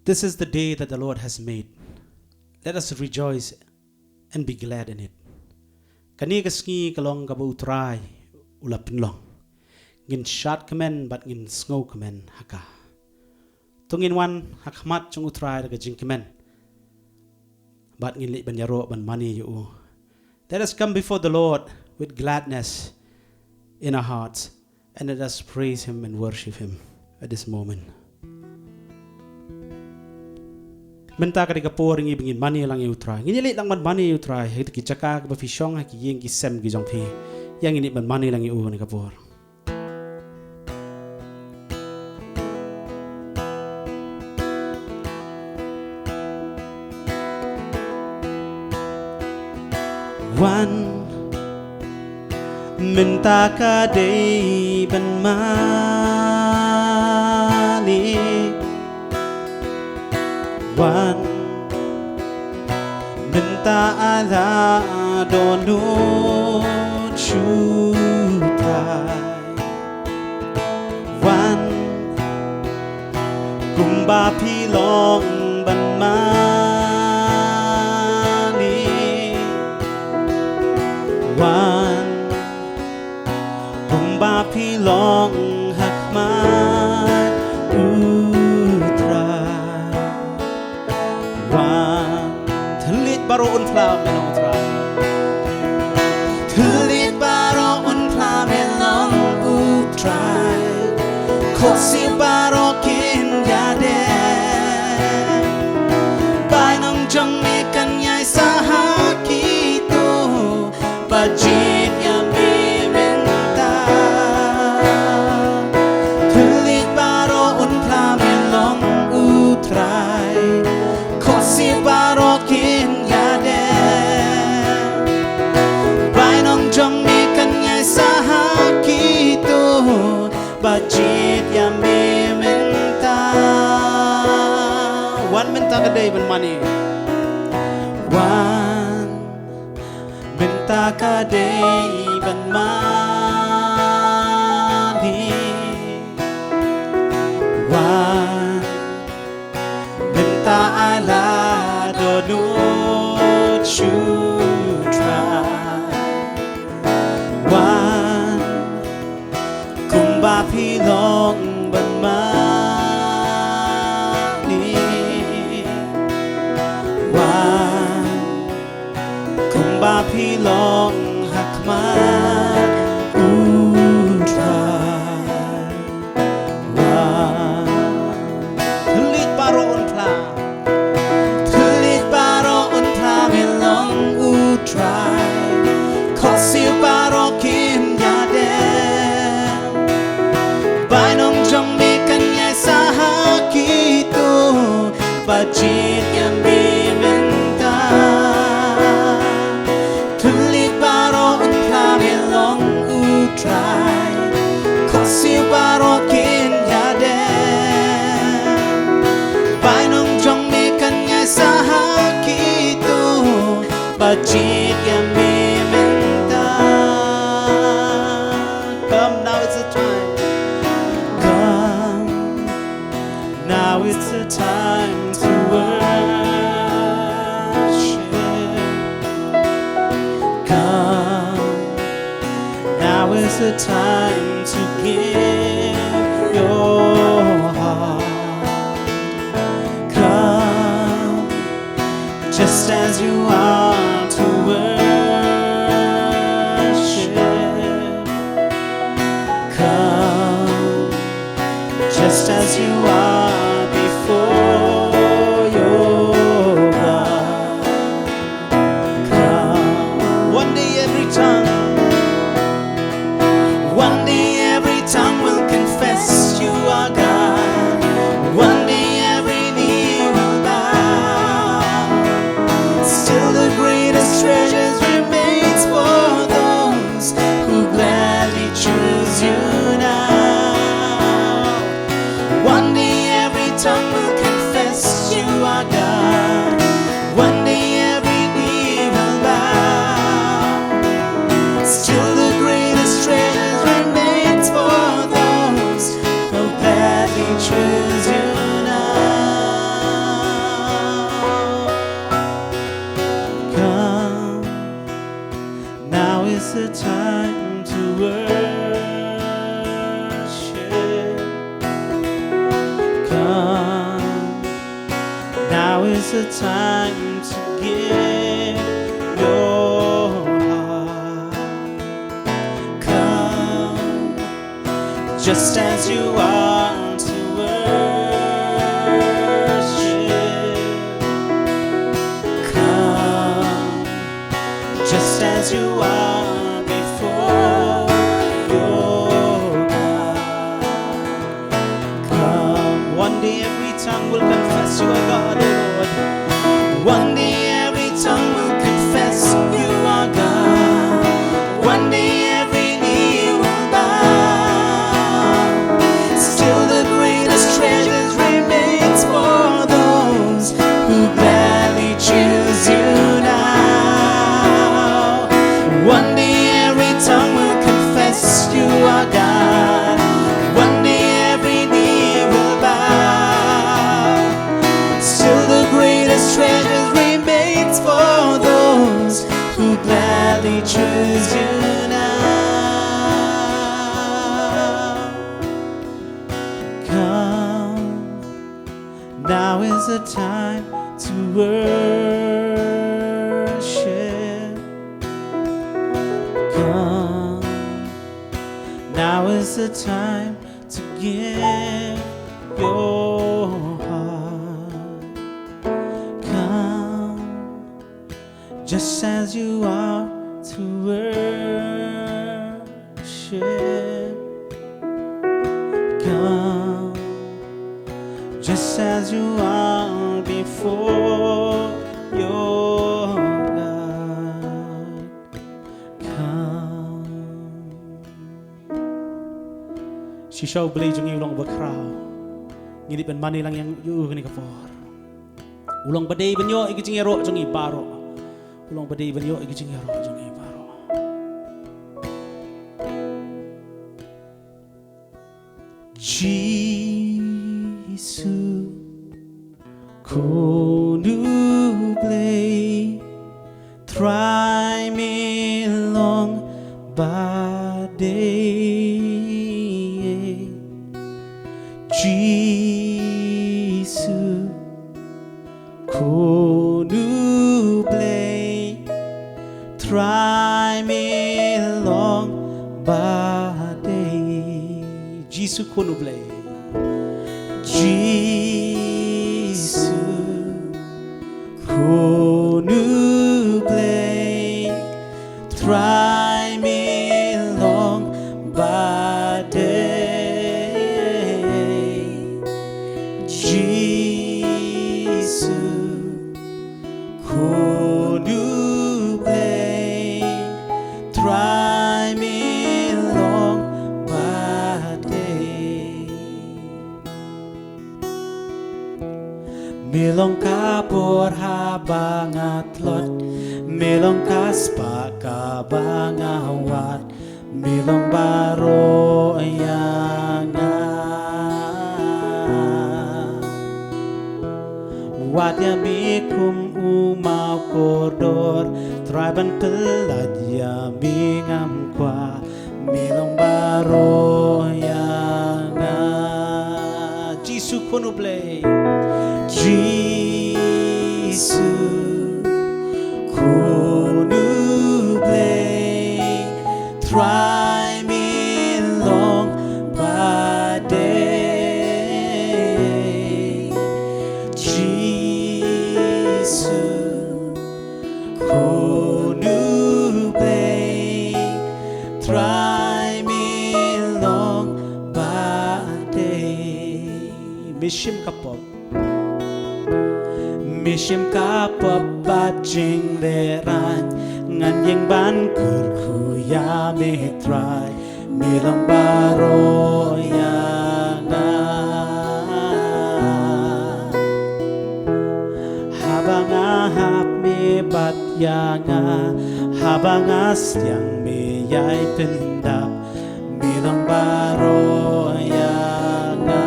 This is the day that the Lord has made. Let us rejoice and be glad in it. Kani kaski kalong kabu utray ulapin long. Ngin shat kemen but ngin snoh kemen haka. Tungin wan hakmat chung utray daga jing kemen. But ngin lit banyaro ban mani yu. Let us come before the Lord with gladness in our hearts, and let us praise Him and worship Him at this moment. Menta ka kapor ngi bingin mani lang utray. Ngin lit lang man mani utray. Hit ki chaka ka bafishong ha ki ying ki sem ki jong phi. Yang ini ban mani lang yu ni kapor. One minta ka day ban mani. One minta ala dohnud chutai. One kumba pilong ban mani. One kumba pilong hakmat utray. One telit baroh unfla melong utray. Telit baroh unfla melong utray. Kosi baroh kin yade. Bai nong jong mi kan yai sahaki tu. Bajit yang diminta. Telit baroh unfla melong utray. Kosi baroh kin yade. Bai nong jong mi kan yai sahaki tu. Bajit yang diminta. One minta ka day ban money. One minta ka day ban mani. One minta ala dohnud chutai. One kumba pilong ban mani. One kumba pilong hakmat utray. One telit baroh unfla. Telit baroh unfla melong utray. Kosi baroh kin yade. Bai nong jong mi kan yai sahaki tu. Bajit yang diminta. Telit baroh unfla melong utray. Kosi baroh kin yade. Bai nong jong mi kan yai sahaki tu. Bajit yang diminta. Come now it's the time. Come now it's the time to worship. Come now is the time to give your heart. Come just as you are to worship. Come just as you are before your God. Come. One day every tongue will confess you are God. One day every knee will bow. Still the greatest treasures remains for those who gladly choose you now. One day every tongue will confess Come, now is the time to give your heart. Come, just as you are to worship. Come, just as you are before your God. Come, one day every tongue will confess you are God, oh Lord. One day every tongue will confess you are God. One day every knee will bow. Still the greatest treasures remains for those who gladly choose you now. One day every tongue will confess you are God. One day every knee will bow. Still the greatest treasures remains for those who gladly choose you now. Come, now is the time to worship. Come, now is the time to give your heart. Come, just as you are to worship. Come, just as you are before your God. Come. Si U Blei jong ilong bakrao. Ngini pen mani lang yang yu kani kapor. Ulong badai benyo iki jing ero jong baroh. Ulong badai benyo iki jing ero jong baroh. Jesus, U Blei, try me long by day. Jesus, U Blei, try me long by day. Jesus, U Blei. Jesus, U Blei, try me long by day. Jesus, U Blei, try me long by day. Milong kapor habang atlot, milong kaspa kabang awat, milong baroh yanga. Wat ya mikum umau kodor, traban telad ya mingam kwa, milong baroh yanga. Jesus U Blei. Jesus, U Blei, try me long by day. Jesus, U Blei, try me long by day. Mishim kapop. Mishim kapop bat jing leran, ngan yang ban kyrkhu ya mitrai, milong baroh yana. Habang ahap me bat yanga, habang asyang me yai pendap, milong baroh yana.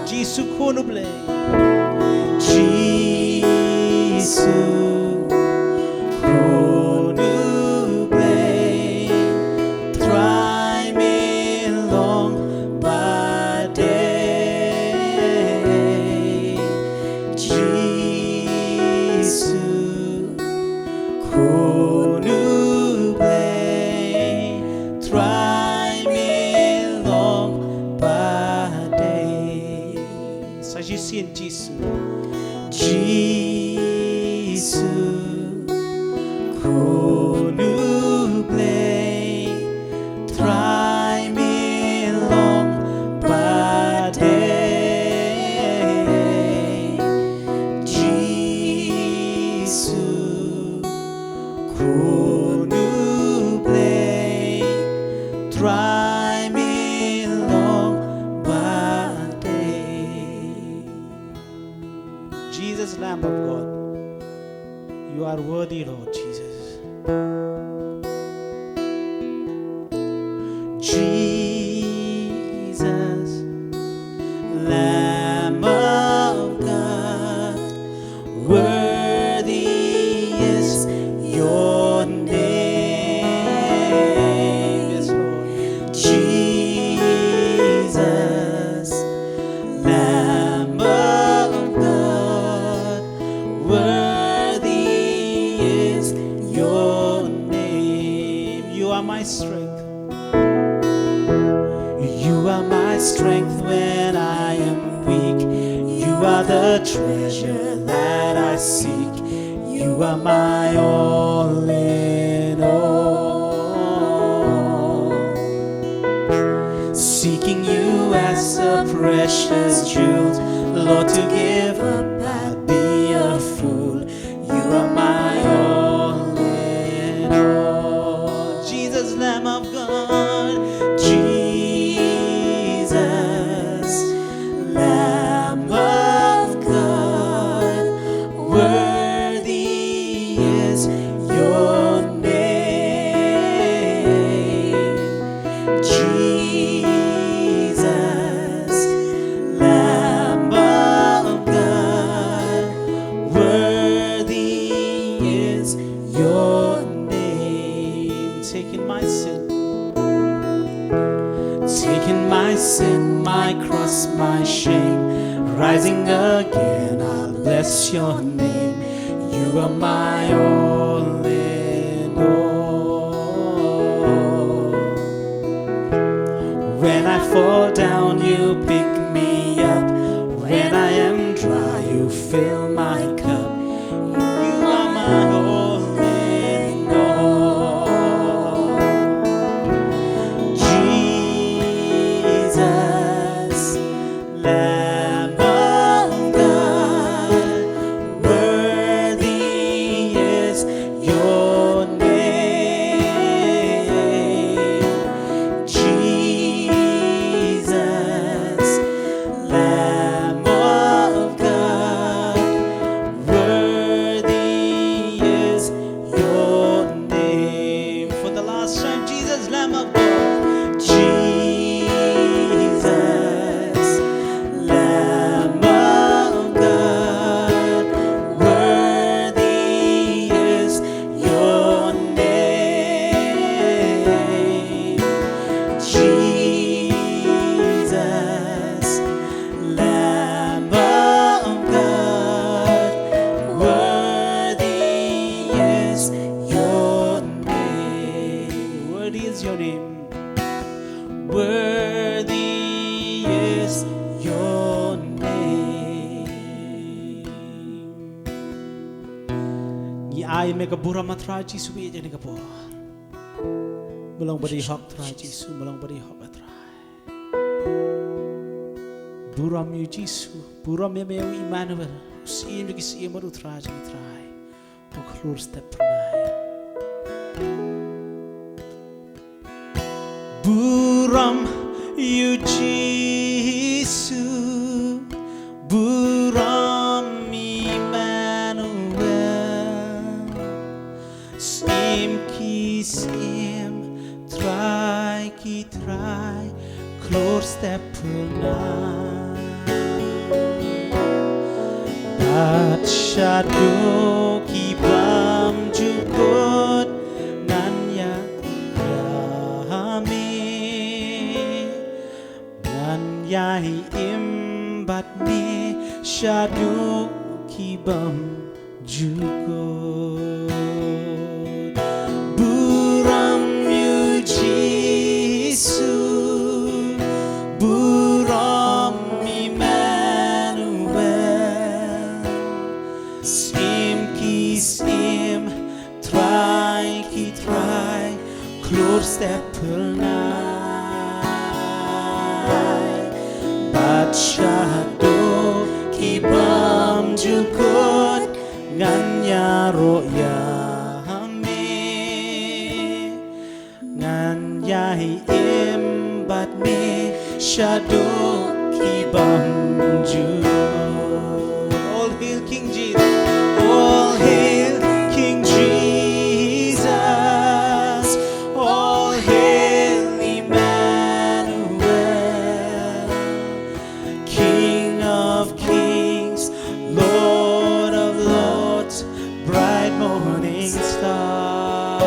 Jesus U Blei. Jesus, U Blei, try me long by day. Sa Jésus Jésus Jésus con U Blei try me long ba day Jésus con U Blei try me long ba day. Jesus, Lamb of God, you are worthy, Lord Jesus. Jesus, Lamb of God, worthy is your name. Yes, Lord. Jesus, Lamb of God, worthy is your name. You are my strength. You are my strength when I am weak. You are the treasure that I seek. You are my all in all. Seeking you as a precious jewel, Lord, to give up I'd be a fool. You are my all in all. Jesus, Lamb of God, Jesus, Lamb of God, worthy is your name. Jesus, Lamb of God, worthy is your name. Taking my sin, Taking my sin, my cross, my shame, rising again, I'll bless your name. You are my all in all. When I fall down, you pick me up. When I am dry, you fill my cup. You are my all in all. Jesus, Lamb of God, worthy is your name. Jesus, Lamb of God, worthy is your name. For the last time, Jesus, Lamb of God. Jesus, Lamb of God, worthy is your name. Jesus, Lamb of God, worthy is your name. worthy is your name. Worthy is your name. Ni ai me ka bura matra Jésus be je ne ka po. Belong body hok tra Jésus, belong body hok atra. Buram you Jésus, buram me Emmanuel. Si me ki si maru tra je trai. O klur step pranai. Buram you Jesus, Buram Emmanuel. Sim ki sim, try ki try, klor step pranai. At shadow ki bam jukot nanya rami nanyai imbat ni shadow ki bam jukot. Buram you Jesus, Buram Emmanuel. stepper nai Bachado kibam jukut nganya royami nganyai imbat me shado kibam jukut. All hail King Jesus. All hail King Jesus. All hail Emmanuel. King of kings, Lord of lords, bright morning star.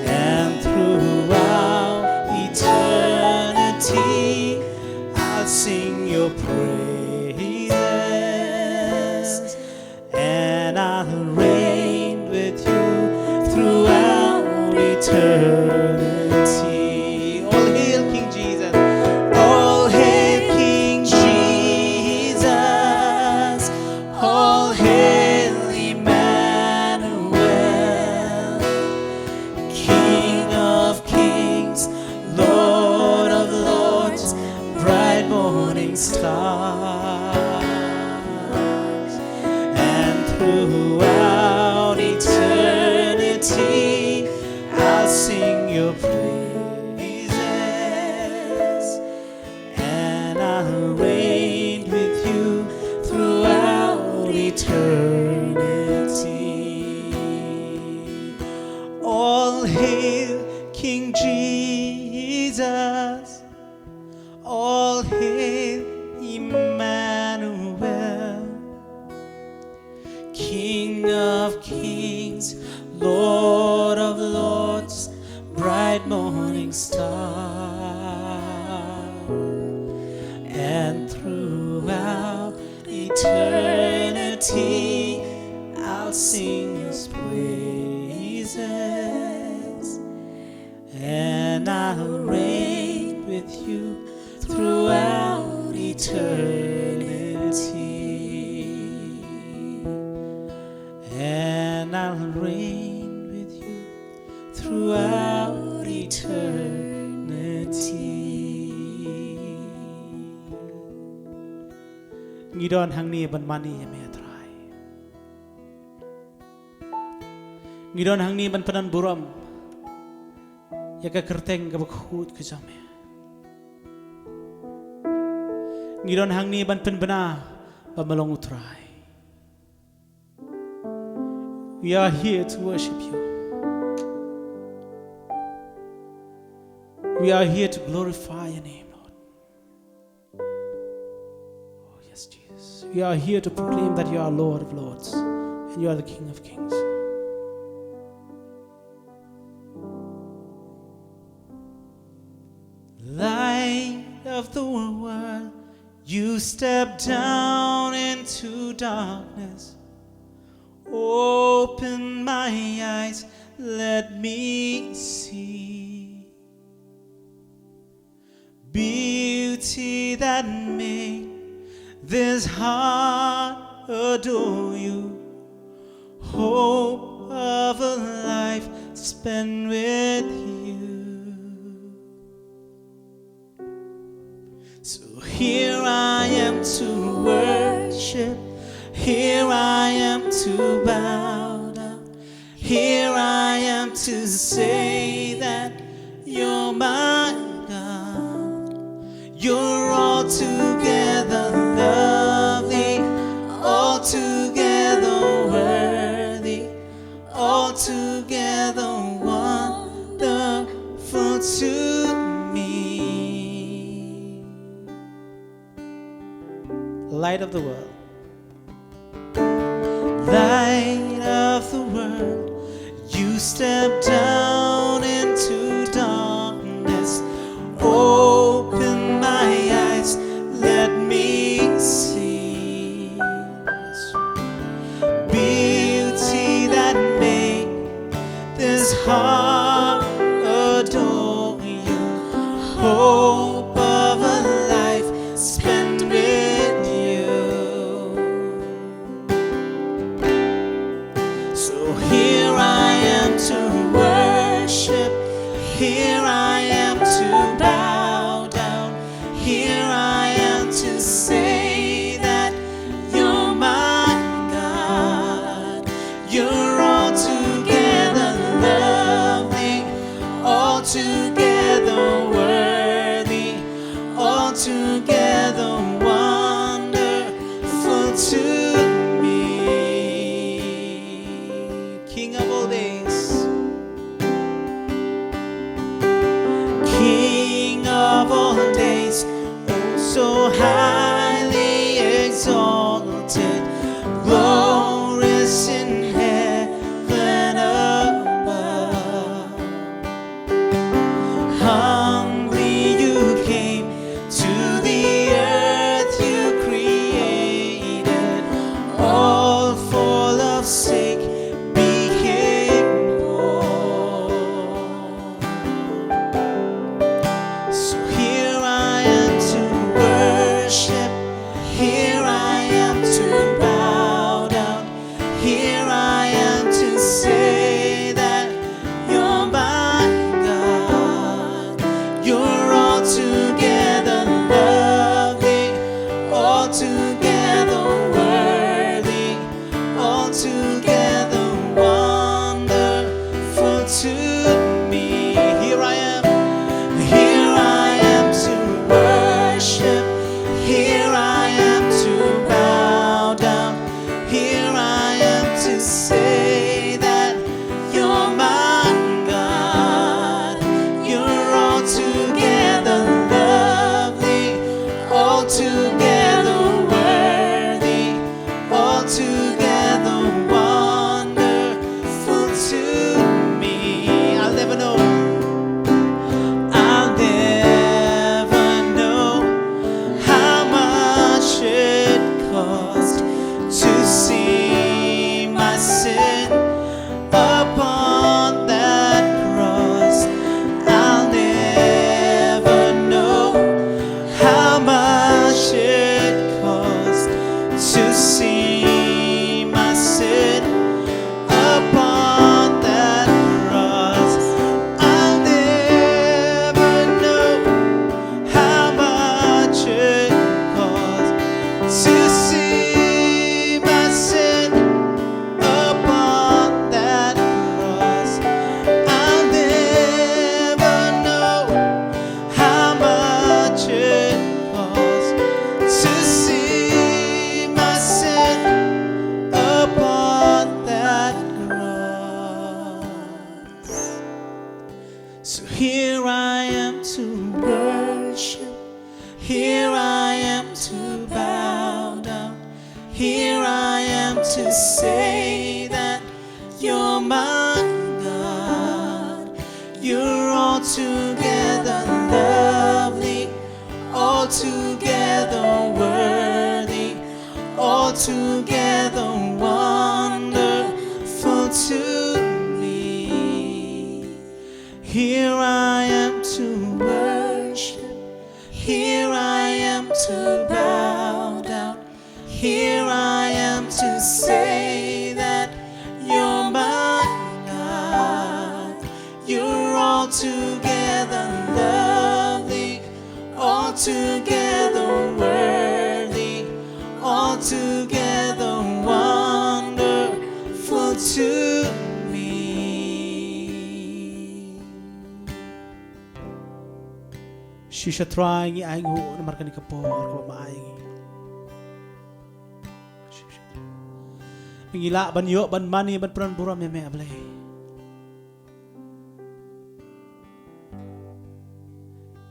And throughout eternity I'll sing your praises, and I'll reign with you throughout eternity. All hail King Jesus. All hail King Jesus. All hail Emmanuel. King of kings, Lord of lords, bright morning stars. And throughout eternity I'll sing your praises, and I'll reign with you throughout eternity. All hail King Jesus. All hail Emmanuel. King of kings, Lord of lords, bright morning star. And throughout eternity I'll sing his praises, and I'll reign with you throughout eternity. And I'll reign with you throughout eternity. Ngidon hangni ban mani me trai. Ngidon hangni ban panan buram. Yaka kerteng ka bakhut ka jame. Ngidon hangni ban penbena pamalong utrai. We are here to worship you. We are here to glorify your name, Lord. Oh, yes, Jesus. We are here to proclaim that you are Lord of lords and you are the King of kings. Light of the world, you step down into darkness. Open my eyes, let me see beauty that made this heart adore you. Hope of a life spent with you. So here I am to worship. Here I am to bow down. Here I am to say that you're my God. You're altogether lovely, altogether worthy, altogether wonderful to me. Light of the world. Light of the world, you step down into darkness. Open my eyes, let me see beauty that made this heart adore you. Hope of a life spent with you. So here I am to worship. highly exalted, glorious in heaven above. Humbly you came to the earth you created, all for love's sake became born. So here I am to worship, here I am to bow down, here I am to say that you're my God. You're altogether lovely, altogether worthy, altogether wonderful to me. Here I am to worship, here I am to bow down, here I am to say that you're my God. You're altogether lovely, altogether worthy, altogether wonderful to me. I'll never know how much it cost to see my sin upon that cross. I'll never know how much it cost to see my sin upon that cross. I'll never know how much it cost to see my sin upon that cross. I'll never know how much it cost to see my sin upon that cross. So here I am to worship, here I am to bow down, here I am to say that you're my God. You're altogether lovely, altogether worthy, altogether wonderful to me. Here I am to worship, here I am to bow down, here I am to say that you're my God. You're altogether lovely, altogether worthy, altogether wonderful to me. Shisha trying I go na marka ni kapo ako maayong. Ngila ban yo ban mani ban pran buram me ablay.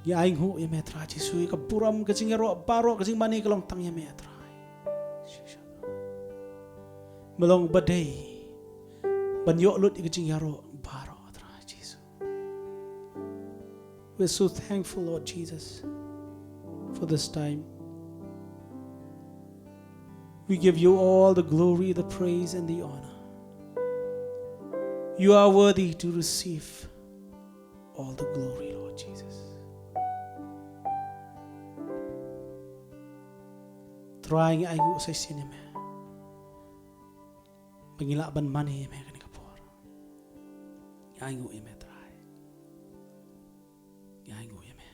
Ya aing hu ya me tra Jesu ka buram ka sing ro baro ka sing mani ka long tang ya me tra. Melong badai ban yo lut ka sing ro baro tra Jesu. We're so thankful, Lord Jesus, for this time. We give you all the glory, the praise, and the honor. You are worthy to receive all the glory, Lord Jesus. Trying ay go sa sinema. Pangilaban mani me kani kapor. Ay go ime try. Ay go ime.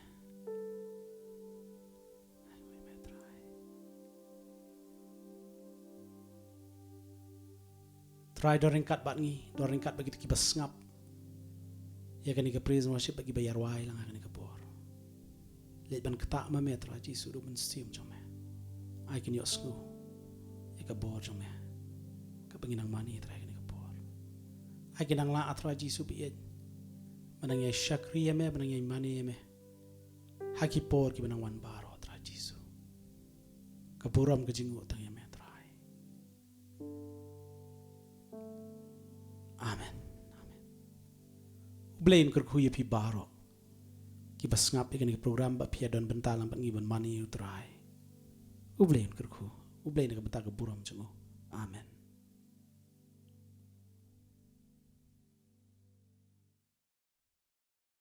Ay go ime try. Try doring kat bat ngi, doring kat bagi kiba ngap. Ya kani ka praise and worship bagi bayar rwai lang kani kapor. Let ban kata ma metra Jesu do menstim jome. Ay kini snoh. Ya ka bor jome. Ka panginang mani try kani kapor. Ay kinang la atra Jesu biid. Manang ya shakri me manang ya mani me. Haki por ki banang wan baro atra Jesu. kaburam ka jingu tang ya metrai. Amen. Amen. U Blei kyrkhu ya pi baroh. Kiba ngap ikan program ba pia don bentalang pat ngiban mani utrai. U Blei kyrkhu. U Blei ka benta kaburam jingu. Amen.